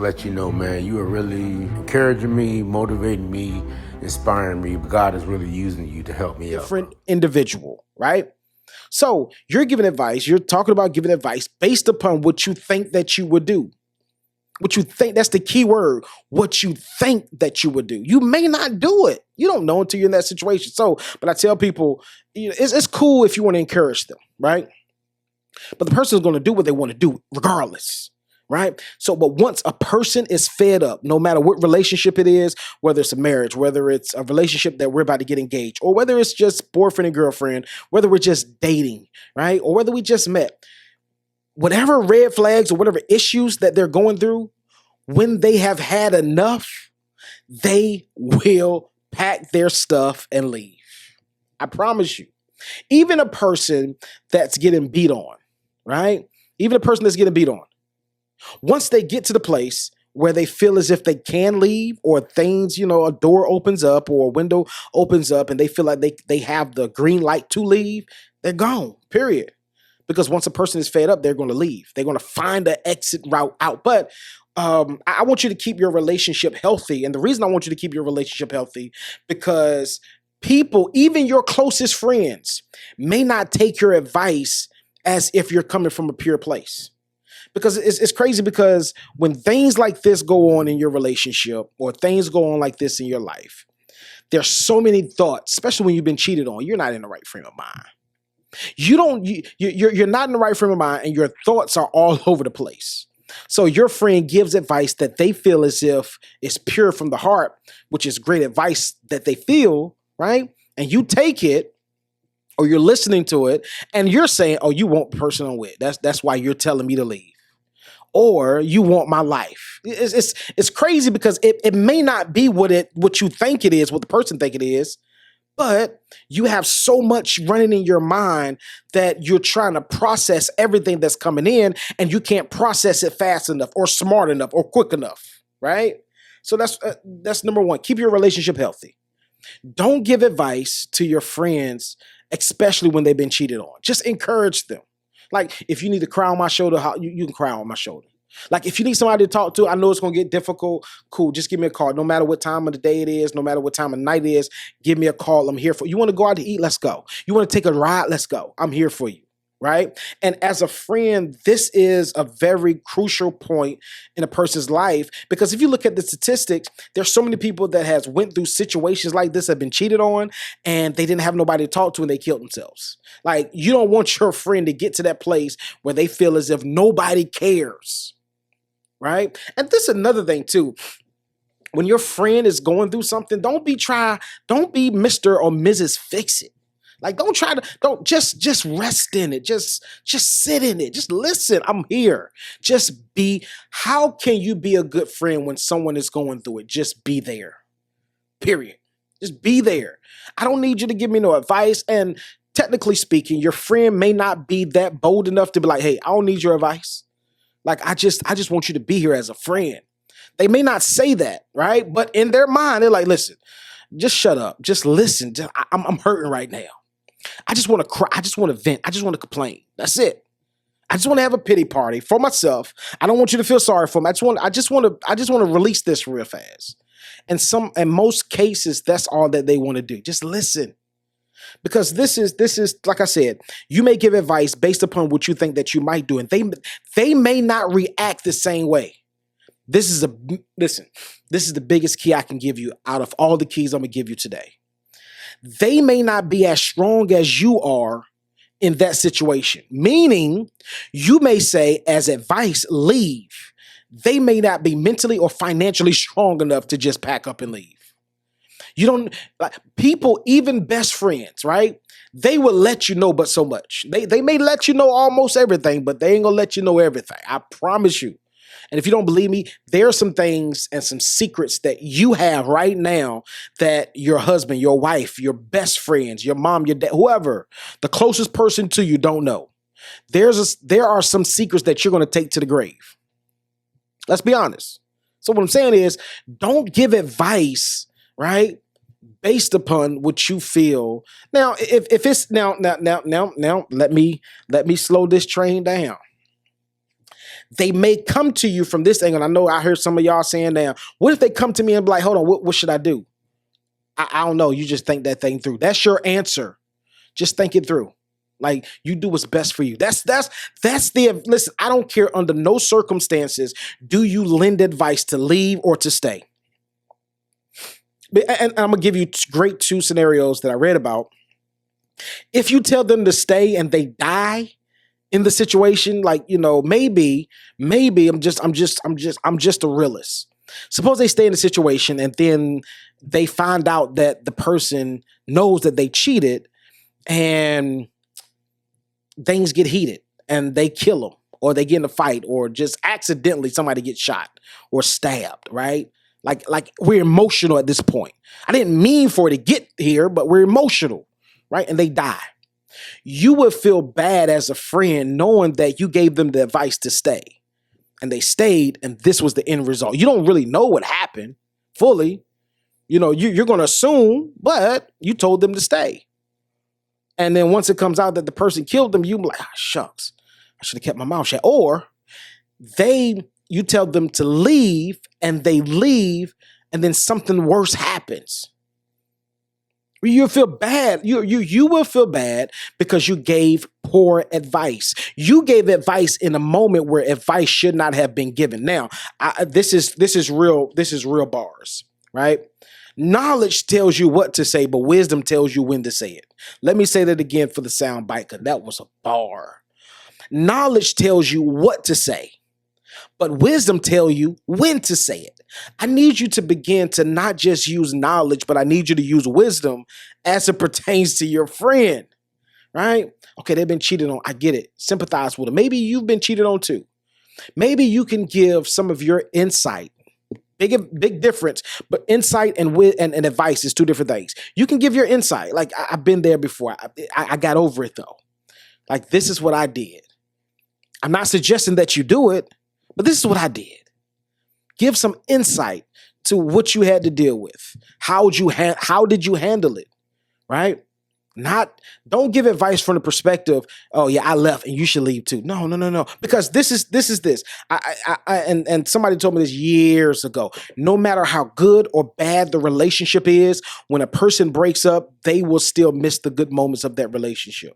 Let you know, man, you are really encouraging me, motivating me, inspiring me. God is really using you to help me out, Different bro. individual, right? So you're giving advice, you're talking about giving advice based upon what you think that you would do. What you think, that's the key word. What you think that you would do. You may not do it. You don't know until you're in that situation. So, but I tell people, it's cool if you want to encourage them, right? But the person is going to do what they want to do regardless. Right. So, but once a person is fed up, no matter what relationship it is, whether it's a marriage, whether it's a relationship that we're about to get engaged, or whether it's just boyfriend and girlfriend, whether we're just dating, right, or whether we just met, whatever red flags or whatever issues that they're going through, when they have had enough, they will pack their stuff and leave. I promise you. Even a person that's getting beat on, right? Even a person that's getting beat on, once they get to the place where they feel as if they can leave, or things, a door opens up or a window opens up and they feel like they have the green light to leave, they're gone, period. Because once a person is fed up, they're going to leave. They're going to find an exit route out. But I want you to keep your relationship healthy. And the reason I want you to keep your relationship healthy, because people, even your closest friends, may not take your advice as if you're coming from a pure place. Because it's crazy, because when things like this go on in your relationship, or things go on like this in your life, there's so many thoughts, especially when you've been cheated on. You're not in the right frame of mind. You're not in the right frame of mind, and your thoughts are all over the place. So your friend gives advice that they feel as if it's pure from the heart, which is great advice that they feel, right? And you take it, or you're listening to it, and you're saying, "Oh, you want the person I'm with. That's why you're telling me to leave." Or you want my life. It's crazy, because it may not be what you think it is, what the person think it is, but you have so much running in your mind that you're trying to process everything that's coming in, and you can't process it fast enough or smart enough or quick enough, right? So that's number one. Keep your relationship healthy. Don't give advice to your friends, especially when they've been cheated on. Just encourage them. Like, if you need to cry on my shoulder, you can cry on my shoulder. Like, if you need somebody to talk to, I know it's going to get difficult. Cool, just give me a call. No matter what time of the day it is, no matter what time of night it is, give me a call. I'm here for you. You want to go out to eat? Let's go. You want to take a ride? Let's go. I'm here for you. Right? And as a friend, this is a very crucial point in a person's life, because if you look at the statistics, there's so many people that has went through situations like this, have been cheated on, and they didn't have nobody to talk to, and they killed themselves. Like, you don't want your friend to get to that place where they feel as if nobody cares. Right? And this is another thing too. When your friend is going through something, don't be Mr. or Mrs. Fix It. Like, don't just rest in it. Just sit in it. Just listen. I'm here. How can you be a good friend when someone is going through it? Just be there. Period. Just be there. I don't need you to give me no advice. And technically speaking, your friend may not be that bold enough to be like, "Hey, I don't need your advice. Like, I just want you to be here as a friend." They may not say that, right? But in their mind, they're like, "Listen, just shut up. Just listen. I'm hurting right now. I just want to cry. I just want to vent. I just want to complain. That's it. I just want to have a pity party for myself. I don't want you to feel sorry for me. I just want to release this real fast." And in most cases, that's all that they want to do. Just listen. Because this is like I said, you may give advice based upon what you think that you might do, and they may not react the same way. Listen, this is the biggest key I can give you out of all the keys I'm gonna give you today. They may not be as strong as you are in that situation. Meaning, you may say as advice, leave. They may not be mentally or financially strong enough to just pack up and leave. You don't like people, even best friends, right? They will let you know, but so much. They may let you know almost everything, but they ain't gonna let you know everything. I promise you. And if you don't believe me, there are some things and some secrets that you have right now that your husband, your wife, your best friends, your mom, your dad, whoever, the closest person to you don't know. There are some secrets that you're going to take to the grave. Let's be honest. So what I'm saying is, don't give advice, right, based upon what you feel. Now, if it's now, let me slow this train down. They may come to you from this angle. I know I heard some of y'all saying now, what if they come to me and be like, hold on, what should I do? I don't know. You just think that thing through. That's your answer. Just think it through. Like, you do what's best for you. Listen, I don't care under no circumstances do you lend advice to leave or to stay. And I'm going to give you great two scenarios that I read about. If you tell them to stay and they die in the situation, like, maybe I'm just a realist. Suppose they stay in the situation and then they find out that the person knows that they cheated and things get heated and they kill them, or they get in a fight, or just accidentally somebody gets shot or stabbed, right? Like we're emotional at this point. I didn't mean for it to get here, but we're emotional, right? And they die. You would feel bad as a friend knowing that you gave them the advice to stay and they stayed and this was the end result. You don't really know what happened fully. You're going to assume, but you told them to stay. And then once it comes out that the person killed them, you're like, shucks, I should have kept my mouth shut. Or you tell them to leave and they leave and then something worse happens. You'll feel bad. You will feel bad because you gave poor advice. You gave advice in a moment where advice should not have been given. Now, this is real bars, right? Knowledge tells you what to say, but wisdom tells you when to say it. Let me say that again for the sound bite, because that was a bar. Knowledge tells you what to say, but wisdom tells you when to say it. I need you to begin to not just use knowledge, but I need you to use wisdom as it pertains to your friend, right? Okay, they've been cheated on. I get it. Sympathize with them. Maybe you've been cheated on too. Maybe you can give some of your insight. Big difference, but insight and advice is two different things. You can give your insight. Like, I've been there before. I got over it though. Like, this is what I did. I'm not suggesting that you do it, but this is what I did. Give some insight to what you had to deal with. How did you handle it? Right? Don't give advice from the perspective, oh yeah, I left and you should leave too. No. Because this is this. And somebody told me this years ago. No matter how good or bad the relationship is, when a person breaks up, they will still miss the good moments of that relationship.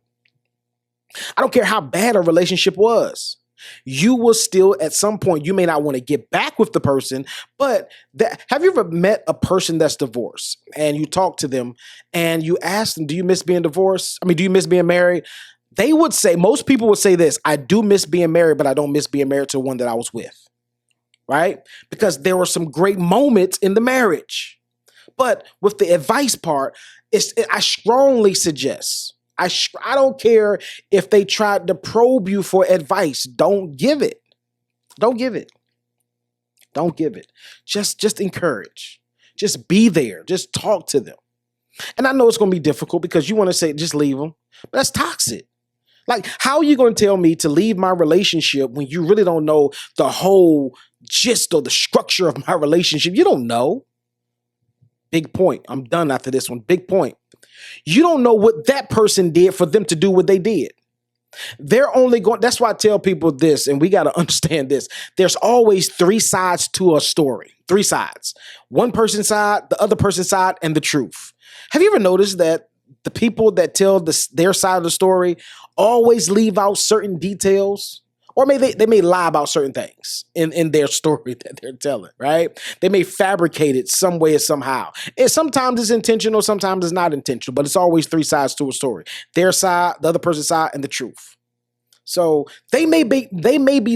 I don't care how bad a relationship was. You will still, at some point, you may not want to get back with the person, but have you ever met a person that's divorced and you talk to them and you ask them, do you miss being divorced? Do you miss being married? They would say, most people would say this, I do miss being married, but I don't miss being married to one that I was with, right? Because there were some great moments in the marriage. But with the advice part, I strongly suggest, I don't care if they tried to probe you for advice. Don't give it. Don't give it. Don't give it. Just encourage. Just be there. Just talk to them. And I know it's going to be difficult because you want to say, just leave them. But that's toxic. Like, how are you going to tell me to leave my relationship when you really don't know the whole gist or the structure of my relationship? You don't know. Big point. I'm done after this one. Big point. You don't know what that person did for them to do what they did. They're only going, that's why I tell people this, and we got to understand this. There's always three sides to a story. Three sides. One person's side, the other person's side, and the truth. Have you ever noticed that the people that tell their side of the story always leave out certain details? Or they may lie about certain things in their story that they're telling, right? They may fabricate it some way or somehow. And sometimes it's intentional, sometimes it's not intentional, but it's always three sides to a story. Their side, the other person's side, and the truth. So they may be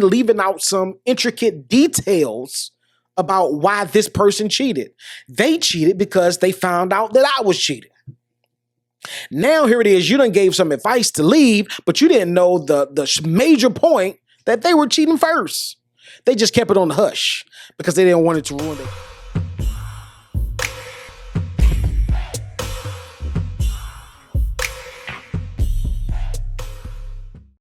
leaving out some intricate details about why this person cheated. They cheated because they found out that I was cheating. Now here it is, you done gave some advice to leave, but you didn't know the major point that they were cheating first. They just kept it on the hush because they didn't want it to ruin it.